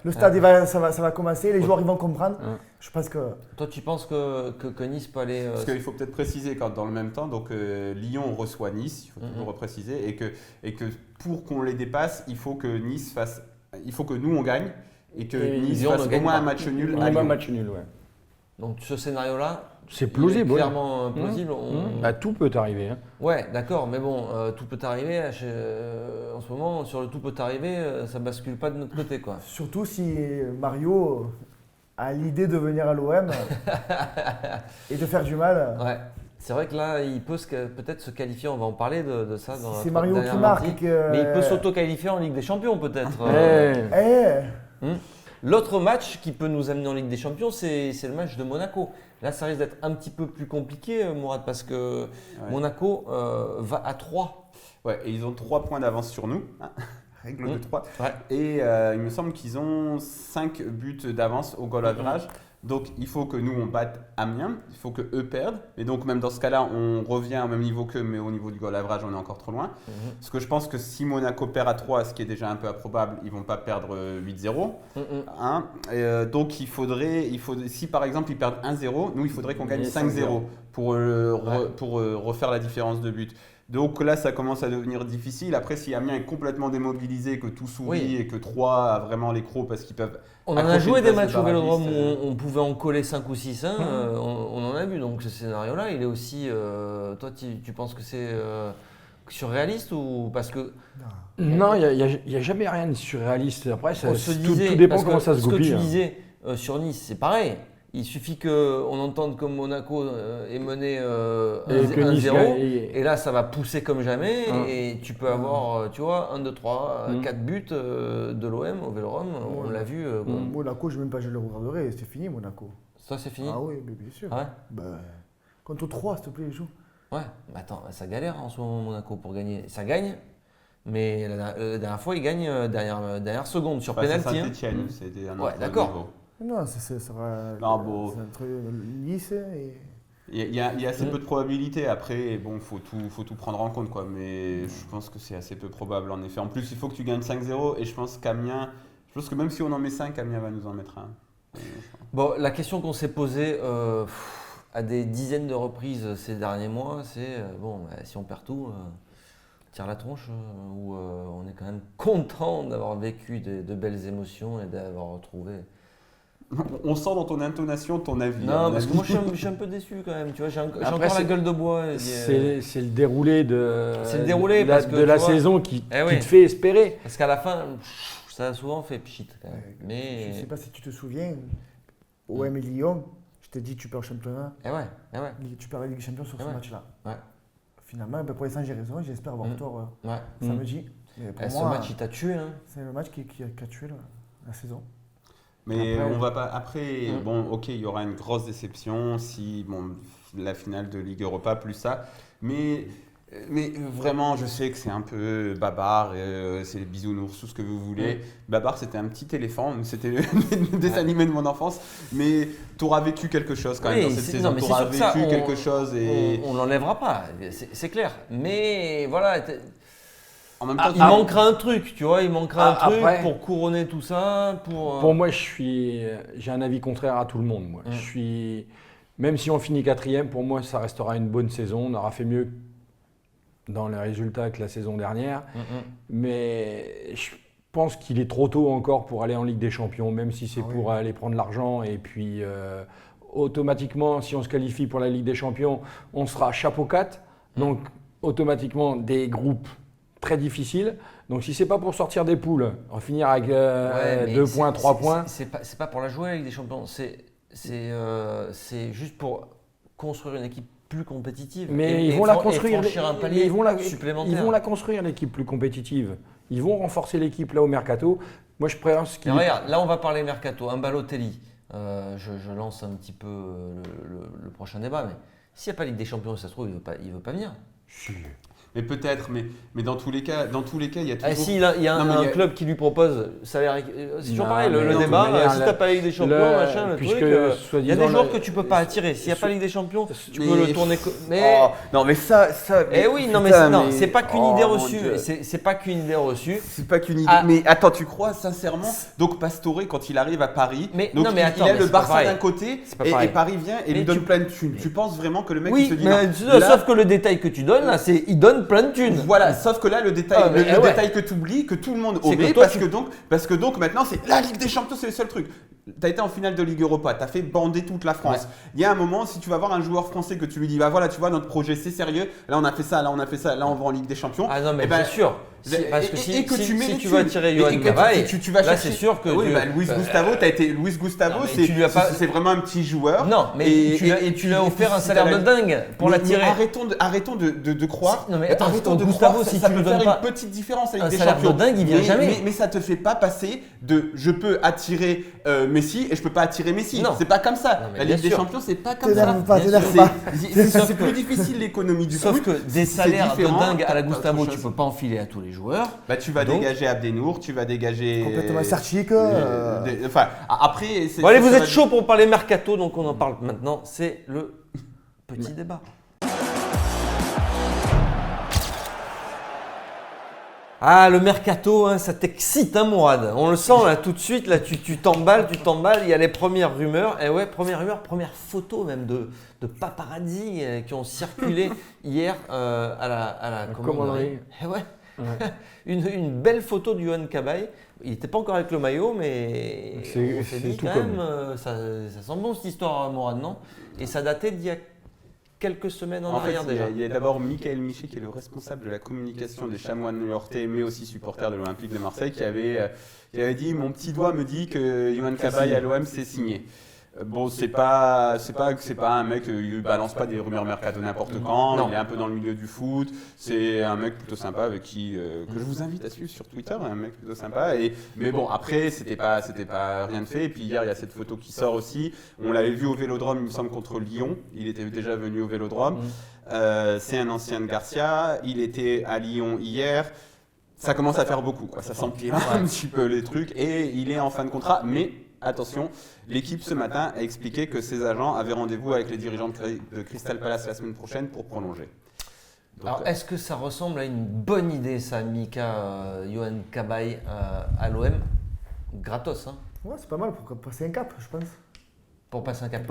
le stade ça va commencer, les joueurs ils vont comprendre. Je pense que. Toi, tu penses que Nice peut aller. Parce qu'il faut peut-être préciser quand dans le même temps, donc Lyon reçoit Nice, il faut toujours repréciser, et que pour qu'on les dépasse, il faut que Nice fasse, il faut que nous on gagne et que Nice Lyon fasse ne au gagne moins pas. un match nul. On à a Lyon. un match nul, ouais. Donc ce scénario-là, C'est il est plausible, ouais. clairement plausible. Bah, tout peut arriver. Hein. Ouais, d'accord, mais bon, tout peut arriver. En ce moment, sur le tout peut arriver, ça bascule pas de notre côté, quoi. Surtout si Mario a l'idée de venir à l'OM et de faire du mal. Ouais. C'est vrai que là, il peut peut-être se qualifier, on va en parler de ça dans C'est la Mario dernière qui marque. partie. Et que... Mais il peut s'auto-qualifier en Ligue des Champions, peut-être. L'autre match qui peut nous amener en Ligue des Champions, c'est le match de Monaco. Là, ça risque d'être un petit peu plus compliqué, Mourad, parce que Monaco va à 3. Ouais, et ils ont 3 points d'avance sur nous. Règle de 3. Ouais. Et il me semble qu'ils ont 5 buts d'avance au goal average. Donc il faut que nous on batte Amiens, il faut que eux perdent. Et donc même dans ce cas-là, on revient au même niveau qu'eux, mais au niveau du goal average, on est encore trop loin. Parce que je pense que si Monaco perd à 3, ce qui est déjà un peu improbable, ils vont pas perdre 8-0. Donc si par exemple ils perdent 1-0, nous il faudrait qu'on gagne 5-0 pour refaire la différence de but. Donc là, ça commence à devenir difficile. Après, si Amiens est complètement démobilisé, que tout sourit et que 3 a vraiment les crocs parce qu'ils peuvent. On en a joué des matchs au Vélodrome où on pouvait en coller 5 ou 6. On en a vu. Donc ce scénario-là, il est aussi. Toi, tu penses que c'est surréaliste ou parce que. Non, il n'y a jamais rien de surréaliste. Après, tout disait, dépend comment ça se ce que goupille. tu disais sur Nice, c'est pareil. Il suffit qu'on entende que Monaco est mené 1-0 et là ça va pousser comme jamais et tu peux avoir, tu vois, 1, 2, 3, 4 buts de l'OM au Vélodrome, on l'a vu. Monaco, je le regarderai, c'est fini Monaco. Ça c'est fini. Ah oui, bien sûr. Ah ouais contre 3, s'il te plaît, joue. Ouais, mais attends, ça galère en ce moment Monaco pour gagner. Ça gagne, mais la dernière fois il gagne dernière seconde sur pénalty. C'est Saint-Etienne, c'était un autre niveau. Non, ça sera entre Nice et... Il y a assez peu de probabilités. Après, bon, faut tout prendre en compte, quoi. Mais je pense que c'est assez peu probable, en effet. En plus, il faut que tu gagnes 5-0. Et je pense que même si on en met 5, Amiens va nous en mettre un. Bon, la question qu'on s'est posée à des dizaines de reprises ces derniers mois, c'est si on perd tout, tire la tronche, ou on est quand même content d'avoir vécu de belles émotions et d'avoir retrouvé. On sent dans ton intonation ton avis. Non, parce que moi je suis un peu déçu quand même. Tu vois, j'ai encore la gueule de bois. C'est le déroulé de la saison qui te fait espérer. Parce qu'à la fin, ça a souvent fait pchit. Mais... Je ne sais pas si tu te souviens, OM et Lyon, je t'ai dit tu perds le championnat. Tu perds la Ligue des Champions sur ce match-là. Ouais. Finalement, pour l'instant j'ai raison, j'espère avoir tort samedi. Ce match il t'a tué. C'est le match qui a tué la saison. Mais après, on va pas. Après, il y aura une grosse déception si la finale de Ligue Europa plus ça. Mais vraiment, je sais que c'est un peu Babar, c'est les bisounours, tout ce que vous voulez. Babar, c'était un petit éléphant, c'était le dessin animé de mon enfance. Mais tu auras vécu quelque chose quand même dans cette saison. Tu auras vécu quelque chose et. On l'enlèvera pas, c'est clair. Mais voilà. En même temps, il manquera un truc, tu vois, truc pour couronner tout ça. Pour moi, j'ai un avis contraire à tout le monde. Moi. Même si on finit 4e, pour moi, ça restera une bonne saison. On aura fait mieux dans les résultats que la saison dernière. Mais pense qu'il est trop tôt encore pour aller en Ligue des Champions, même si c'est pour aller prendre l'argent. Et puis, automatiquement, si on se qualifie pour la Ligue des Champions, on sera chapeau 4. Donc, automatiquement, des groupes très difficiles. Donc, si c'est pas pour sortir des poules, on va finir avec 2 points, 3 points. C'est pas pour la jouer, la Ligue des Champions. C'est juste pour construire une équipe plus compétitive. Mais ils vont la construire. Franchir un palier supplémentaire. Ils vont la construire, l'équipe plus compétitive. Ils vont renforcer l'équipe là au mercato. Moi, je pense qu'il. Regarde, là, on va parler mercato. Un Balotelli. Je lance un petit peu le prochain débat, mais s'il n'y a pas Ligue des Champions, ça se trouve, il veut pas venir. Si. Mais peut-être, mais dans tous les cas, il y a toujours. Si il y a un club qui lui propose, ça a l'air. C'est toujours pareil, le débat. Si tu n'as pas la Ligue des Champions, machin, le truc. Il y a des joueurs que tu peux pas attirer. S'il n'y a pas la Ligue des Champions, tu peux le tourner. Non, mais ça. Eh oui, non, mais c'est pas qu'une idée reçue. C'est pas qu'une idée reçue. C'est pas qu'une idée. Mais attends, tu crois sincèrement? Donc Pastore, quand il arrive à Paris, il a le Barça d'un côté et Paris vient et lui donne plein de thunes. Tu penses vraiment que le mec se dit non? Sauf que le détail que tu donnes là, c'est il donne plein de thunes. Voilà, sauf que là, le détail, détail que tu oublies, que tout le monde omet, parce que donc maintenant, c'est la Ligue des Champions, c'est le seul truc. Tu as été en finale de Ligue Europa, tu as fait bander toute la France. Il y a un moment, si tu vas voir un joueur français que tu lui dis, bah voilà, tu vois, notre projet, c'est sérieux, là on a fait ça, là on a fait ça, là on va en Ligue des Champions. Ah non, mais bien sûr. Parce que si tu vas attirer Johan Cabaye, là c'est sûr que Luis Gustavo, c'est vraiment un petit joueur. Non, mais tu lui as offert un salaire de dingue pour l'attirer. Arrêtons de croire. Non mais attends, Gustavo, si tu peut le donnes faire pas une petite différence avec un des salaire champions. de dingue, il vient jamais. Mais ça te fait pas passer de je peux attirer Messi et je peux pas attirer Messi. Non. C'est pas comme ça. La Ligue des Champions, c'est pas comme ça. C'est plus difficile l'économie du foot. Sauf que des salaires de dingue à la Gustavo, tu peux pas enfiler à tous les joueurs. Bah tu vas dégager Abdenour, tu vas dégager complètement Sarchik. Enfin après. Bon allez, vous êtes chaud pour parler mercato, donc on en parle maintenant. C'est le petit débat. Ah, le mercato, hein, ça t'excite, hein, Mourad. On le sent là tout de suite. Là, tu t'emballes. Il y a les premières rumeurs. Et ouais, première photo même de paparazzi qui ont circulé hier à la commanderie. Et ouais. Une belle photo de Johan Cabaye. Il n'était pas encore avec le maillot, mais on s'est dit quand même, ça sent bon cette histoire, Mourad, non? Et ça datait d'il y a quelques semaines en arrière déjà. Il y a d'abord Michael Michet qui est le responsable de la communication des Chamois new-yorkais, mais aussi supporter de l'Olympique de Marseille, qui avait dit « Mon petit doigt me dit que Johan Cabaye à l'OM c'est signé ». Bon, c'est pas un mec, il balance pas des rumeurs mercato n'importe quand. Non. Il est un peu dans le milieu du foot. C'est un mec plutôt sympa avec qui que je vous invite à suivre sur Twitter, un mec plutôt sympa. Mais bon, après c'était pas rien de fait. Et puis hier il y a cette photo qui sort aussi. On l'avait vu au Vélodrome, il me semble, contre Lyon. Il était déjà venu au Vélodrome. C'est un ancien de Garcia. Il était à Lyon hier. Ça commence à faire beaucoup, quoi. Ça s'empire un petit peu les trucs et il est en fin de contrat, mais attention, l'équipe ce matin a expliqué que ses agents avaient rendez-vous avec les dirigeants de Crystal Palace la semaine prochaine pour prolonger. Donc, alors, est-ce que ça ressemble à une bonne idée, ça, Mika, Johan Cabaye à l'OM? Gratos, hein? Ouais, c'est pas mal pour passer un cap, je pense. Pour passer un cap,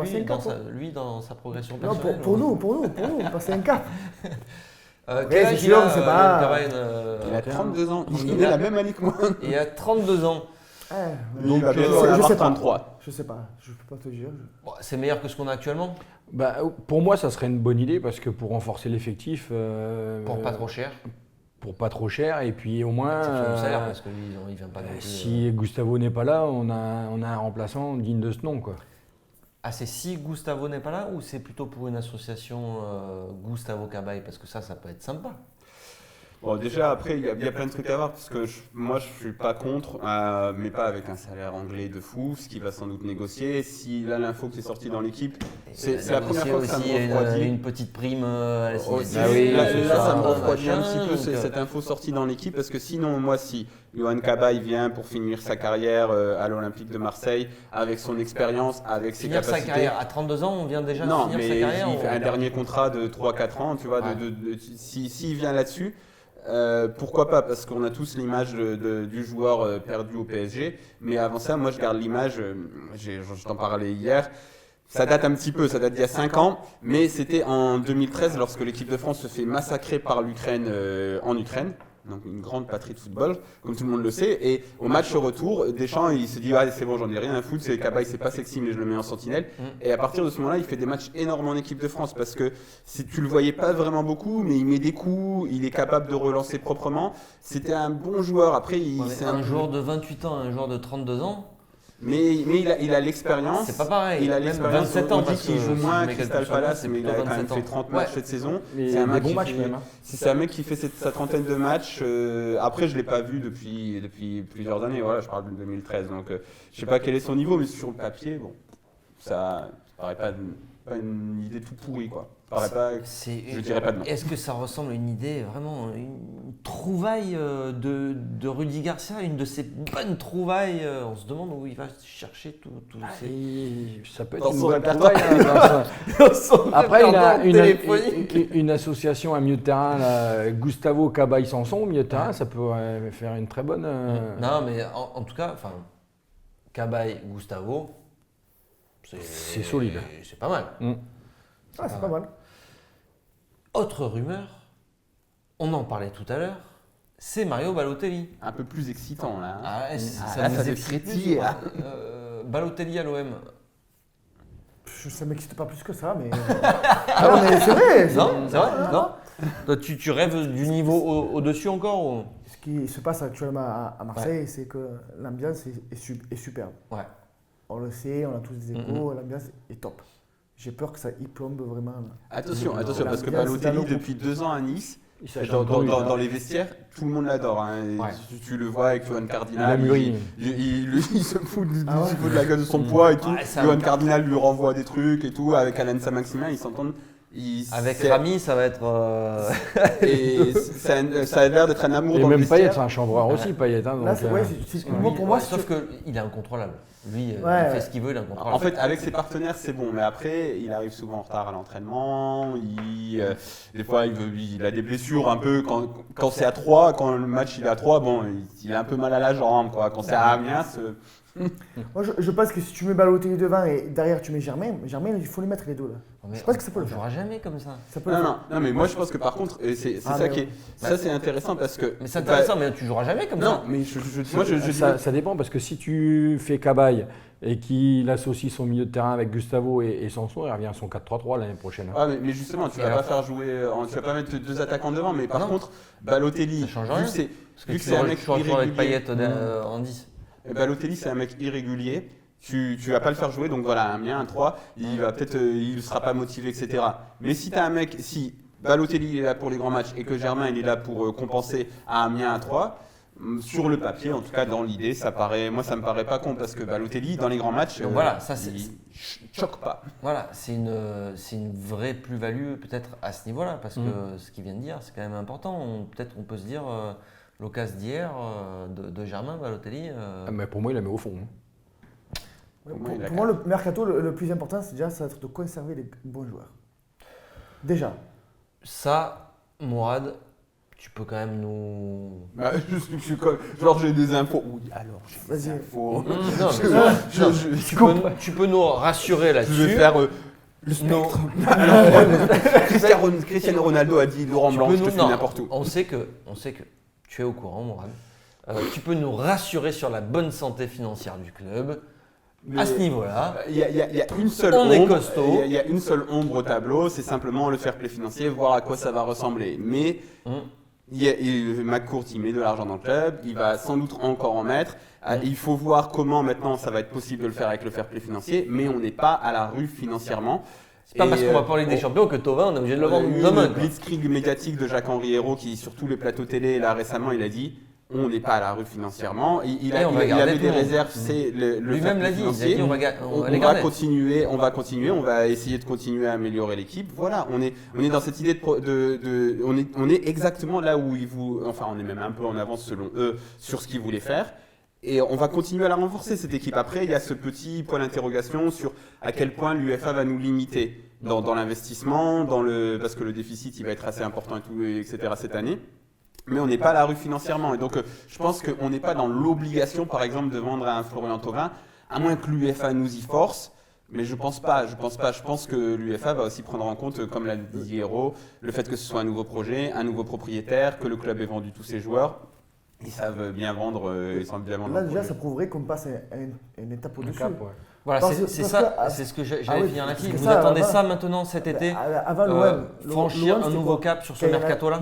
lui, dans sa progression non, personnelle? Pour nous, passer un cap. Quel âge il a, il a 32 ans, il est la même année que moi. Il a 32 ans. Donc, je sais pas. 33. Je sais pas, je peux pas te dire. Bon, c'est meilleur que ce qu'on a actuellement? Bah, pour moi, ça serait une bonne idée parce que pour renforcer l'effectif. Pour pas trop cher. Pour pas trop cher et puis au moins. C'est son salaire parce que lui, il vient pas. Si Gustavo n'est pas là, on a un remplaçant digne de ce nom, quoi. Ah, c'est si Gustavo n'est pas là ou c'est plutôt pour une association Gustavo Cabaye? Parce que ça peut être sympa. Bon, déjà, après, il y a plein de trucs à voir, parce que moi, je ne suis pas contre, mais pas avec un salaire anglais de fou, ce qui va sans doute négocier. Si là, l'info qui est sortie dans l'équipe, c'est la première fois que ça me refroidit. Une petite prime à la signature. Là, ça me refroidit un petit peu, cette info sortie dans l'équipe, parce que sinon, moi, si Johan Cabaye vient pour finir sa carrière à l'Olympique de Marseille, avec son expérience, avec ses capacités… Finir sa carrière à 32 ans, on vient déjà finir sa carrière? Non, mais il fait un dernier contrat de 3-4 ans, tu vois, s'il vient là-dessus… pourquoi pas, parce qu'on a tous l'image du joueur perdu au PSG, mais avant ça, moi je garde l'image, je t'en parlais hier, ça date un petit peu, ça date d'il y a 5 ans, mais c'était en 2013 lorsque l'équipe de France se fait massacrer par l'Ukraine en Ukraine. donc une grande patrie de football, comme tout le monde le sait. Et au match retour, Deschamps, il se dit c'est bon, j'en ai rien à foutre, c'est Cabaye, c'est pas sexy, mais je le mets en sentinelle. Et à partir de ce moment-là, il fait des matchs énormes en équipe de France parce que si tu le voyais pas vraiment beaucoup, mais il met des coups, il est capable de relancer proprement. C'était un bon joueur. Après, c'est un joueur de 28 ans, un joueur de 32 ans. Mais il a l'expérience. C'est pas pareil. Il a l'expérience. 27 ans. On dit qu'il joue moins à Crystal Palace, mais il a quand même fait 30 matchs cette saison. C'est un bon match quand même. C'est un mec qui fait sa trentaine de matchs. Après, je l'ai pas vu depuis plusieurs années. Voilà, je parle de 2013. Donc, je sais pas quel est son niveau, mais sur le papier, bon, ça paraît pas une idée tout pourrie, quoi. Je dirais pas de non. Est-ce que ça ressemble à une idée, vraiment, une trouvaille de Rudy Garcia, une de ces bonnes trouvailles? On se demande où il va chercher tout ça peut être une bonne trouvaille. Après, il a une association à milieu de terrain, là, Gustavo Cabaye-Sanson, au milieu de terrain, ça peut faire une très bonne. Non, mais en tout cas, Cabaye, Gustavo, c'est solide. C'est pas mal. C'est pas mal. Autre rumeur, on en parlait tout à l'heure, c'est Mario Balotelli. Un peu plus excitant là. Ça te frétille. Balotelli à l'OM. Ça ne m'excite pas plus que ça, mais. Non, mais c'est vrai. Non, c'est vrai. Non. Toi, tu rêves du niveau au-dessus encore ou... Ce qui se passe actuellement à Marseille, c'est que l'ambiance est superbe. Ouais. On le sait, on a tous des échos, l'ambiance est top. J'ai peur que ça y plombe vraiment. Attention, parce que Balotelli, depuis 2 ans à Nice, dans les vestiaires, tout le monde l'adore. Tu le vois avec Johan Cardinal. Il se fout de la gueule de son poids et tout. Johan Cardinal lui renvoie des trucs et tout. Avec Alain Saint-Maximin, ils s'entendent. Avec Rami, ça va être. Et ça a l'air d'être un amour. Et dans même le Payet, c'est un chambreur aussi, Payet. Pour moi, sauf qu'il est incontrôlable. Lui, il fait ce qu'il veut, il est incontrôlable. En fait, avec ses partenaires, c'est bon, mais après, il arrive souvent en retard à l'entraînement. Des fois, il a des blessures un peu. Quand c'est à 3, quand le match il est à 3, bon, il a un peu mal à la jambe, quoi. Quand c'est à Amiens, moi, je pense que si tu mets Balotelli devant et derrière tu mets Germain, il faut les mettre les deux là. Je pense que ça peut le faire. On ne jouera jamais comme ça. Non, mais moi je pense que par contre, c'est ça qui est. Ça c'est intéressant parce que. Mais c'est intéressant, mais tu joueras jamais comme ça. Non, mais ça dépend parce que si tu fais Cabaye et qu'il associe son milieu de terrain avec Gustavo et Sanson, il revient à son 4-3-3 l'année prochaine. Ah, mais justement, tu vas pas faire jouer. Tu vas pas mettre 2 attaquants devant, mais par contre, Balotelli, ça change rien. Vu que c'est un mec irrégulier. Avec Payet en 10. Balotelli, c'est un mec irrégulier. Tu vas pas le faire jouer, donc voilà, un Amiens, un 3, il ne sera pas motivé, etc. Mais si tu as un mec, si Balotelli est là pour les grands matchs et que Germain il est là pour compenser à Amiens, un 3, sur le papier, en tout cas dans l'idée, ça me paraît pas con parce que Balotelli, dans les grands matchs, il choque pas. Voilà, c'est une vraie plus-value peut-être à ce niveau-là, parce que ce qu'il vient de dire, c'est quand même important. Peut-être on peut se dire, l'occasion d'hier de Germain, Balotelli… Mais pour moi, il la met au fond. Pour moi, le mercato, le plus important, c'est déjà de conserver les bons joueurs. Déjà. Ça, Mourad, tu peux quand même nous… j'ai des infos. Oui, alors, j'ai des infos. Tu peux nous rassurer là-dessus. Je vais faire le spectre. Cristiano Ronaldo a dit Laurent Blanc, je te fais n'importe où. On sait que tu es au courant, Mourad. Tu peux nous rassurer sur la bonne santé financière du club. À ce niveau-là, il y a une seule on ombre, est costaud. Il y a une seule ombre au tableau, c'est simplement le fair play financier, voir à quoi ça va ressembler. Mais McCourt, il met de l'argent dans le club, il va sans doute encore en mettre. Il faut voir comment maintenant ça va être possible de le faire avec le fair play financier, mais on n'est pas à la rue financièrement. C'est pas parce qu'on va parler des champions que Thauvin, on est obligé de le vendre demain. Le blitzkrieg médiatique de Jacques-Henri Hérault qui, sur tous les plateaux télé, là récemment, il a dit on n'est pas à la rue financièrement. Il avait des réserves, c'est le lui-même l'a dit, il a dit on va continuer, on va essayer de continuer à améliorer l'équipe. Voilà, on est dans cette idée on est exactement là où on est même un peu en avance selon eux sur ce qu'ils voulaient faire. Et on va continuer à la renforcer cette équipe. Après, il y a ce petit point d'interrogation sur à quel point l'UEFA va nous limiter dans l'investissement, parce que le déficit il va être assez important et tout, etc. cette année. Mais on n'est pas à la rue financièrement. Et donc, je pense qu'on n'est pas dans l'obligation, par exemple, de vendre à un Florian Thauvin, à moins que l'UEFA nous y force. Mais je pense pas. Je pense que l'UEFA va aussi prendre en compte, comme l'a dit Hérault, le fait que ce soit un nouveau projet, un nouveau propriétaire, que le club ait vendu tous ses joueurs. Ils savent bien vendre. Là, déjà, ça prouverait qu'on passe une étape au-dessus. Voilà, c'est ce que j'allais finir là-dessus. Vous attendez ça maintenant cet été, avant l'OM, franchir un nouveau cap sur ce mercato-là.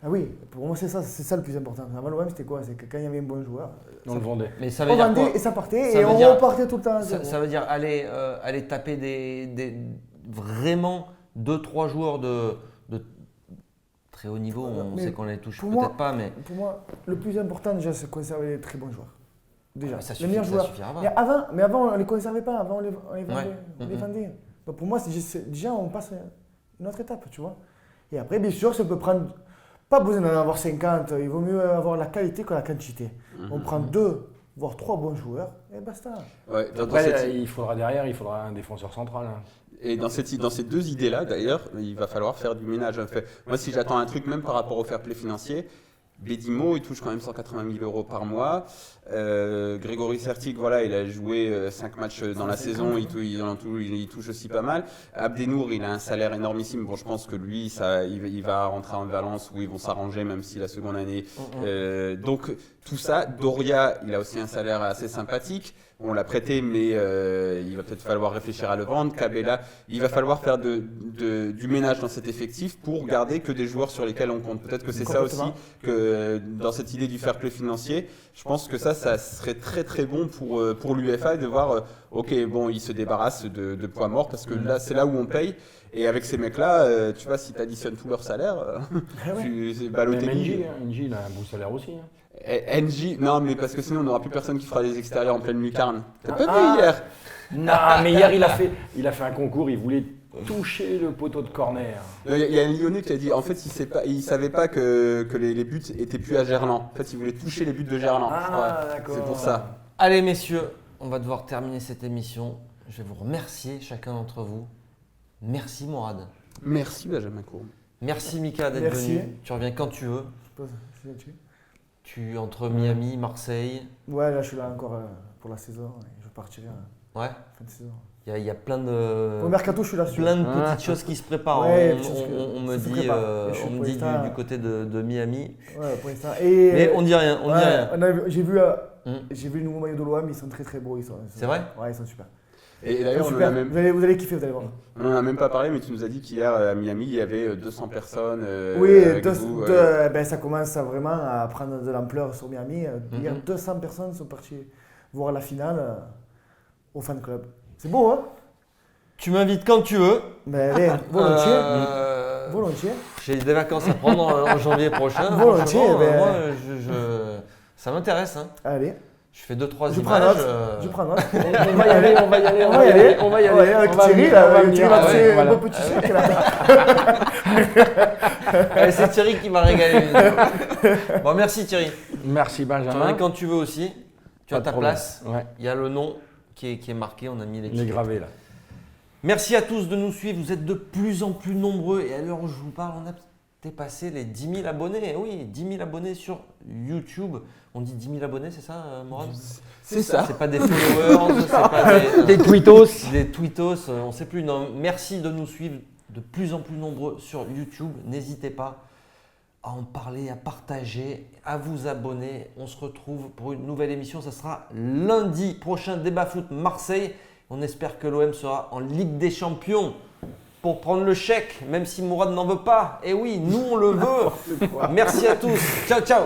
Ah oui, pour moi c'est ça le plus important. Avant l'OM, c'était quoi? C'est que quand il y avait un bon joueur, on le vendait. Mais ça veut dire vendait quoi? et ça partait et on repartait tout le temps. Ça veut dire aller taper vraiment 2-3 joueurs de très haut niveau. On sait qu'on les touche peut-être pas, mais pour moi, le plus important déjà, c'est de conserver les très bons joueurs. Déjà, les meilleurs joueurs. Mais avant, on ne les conservait pas. Avant, on les vendait. Donc pour moi, déjà, on passe une autre étape, tu vois. Et après, bien sûr, ça peut prendre. Pas besoin d'en avoir 50, il vaut mieux avoir la qualité que la quantité. On prend 2, voire 3 bons joueurs et basta. Ouais, après, il faudra un défenseur central. Hein. Et dans ces deux idées-là, d'ailleurs, il va falloir faire du ménage. Moi, si j'attends un truc, même par rapport au fair play financier, Bédimo, il touche quand même 180 000 euros par mois. Grégory Sertic, voilà, il a joué 5 matchs dans la saison, il touche aussi pas mal. Abdenour, il a un salaire énormissime. Bon, je pense que lui, il va rentrer en Valence où ils vont s'arranger, même si la seconde année. Donc, tout ça. Doria, il a aussi un salaire assez sympathique. On l'a prêté, mais il va peut-être falloir réfléchir à le vendre. Cabella, il va falloir faire du ménage dans cet effectif pour garder que des joueurs sur lesquels on compte. Peut-être que c'est ça aussi, que dans cette idée du fair play financier, je pense que ça serait très très bon pour l'UEFA de voir, ok, bon, ils se débarrassent de poids morts parce que là, c'est là où on paye. Et avec ces mecs-là, tu vois, si tu additionnes tout leur salaire, c'est Balotelli. NJ, il a un bon salaire aussi. Hein. NJ, non, mais parce que sinon, on n'aura plus personne qui fera des extérieurs en pleine lucarne. T'as pas vu hier? Non, mais hier, il a fait un concours, il voulait toucher le poteau de corner. Il y a un Lyonnais qui a dit, en fait, il savait pas que les buts étaient plus à Gerland. En fait, il voulait toucher les buts de Gerland. D'accord. C'est pour ça. Allez, messieurs, on va devoir terminer cette émission. Je vais vous remercier, chacun d'entre vous. Merci, Mourad. Merci, Benjamin Courbe. Merci, Mika, d'être venu. Tu reviens quand tu veux. Tu entre Miami, Marseille. Ouais, là, je suis là encore pour la saison. Je partirai fin de saison. Il y a plein de. Au mercato, je suis là. Plein de petites choses qui se préparent. Ouais, on me dit du côté de Miami. Ouais, pour l'instant. Mais on dit rien. J'ai vu le nouveau maillot de l'OM, ils sont très très beaux. C'est vrai? Ouais, ils sont super. Et d'ailleurs, vous allez kiffer, vous allez voir. On n'en a même pas parlé, mais tu nous as dit qu'hier à Miami, il y avait 200 personnes. Ça commence vraiment à prendre de l'ampleur sur Miami. Hier, 200 personnes sont parties voir la finale au fan club. C'est beau, hein? Tu m'invites quand tu veux. Allez, volontiers. J'ai des vacances à prendre en janvier prochain. Volontiers. Moi, ça m'intéresse. Hein. Allez. Je fais 2-3 images. Je prends note. On va y aller. Avec Thierry, un beau petit chèque là. C'est Thierry qui m'a régalé. Bon, merci Thierry. Merci Benjamin. Tu reviens quand tu veux aussi. Tu as ta place. Ouais. Il y a le nom qui est marqué. On a mis l'équipe. Il est gravé là. Merci à tous de nous suivre. Vous êtes de plus en plus nombreux. Et à l'heure où je vous parle, on a dépassé les 10 000 abonnés. Oui, 10 000 abonnés sur YouTube. On dit 10 000 abonnés, c'est ça, Mourad? C'est ça. C'est pas des followers, c'est pas des tweetos. Des tweetos, on ne sait plus. Non, merci de nous suivre de plus en plus nombreux sur YouTube. N'hésitez pas à en parler, à partager, à vous abonner. On se retrouve pour une nouvelle émission. Ça sera lundi prochain, Débat Foot Marseille. On espère que l'OM sera en Ligue des Champions pour prendre le chèque, même si Mourad n'en veut pas. Et oui, nous on le veut. Merci à tous. Ciao, ciao.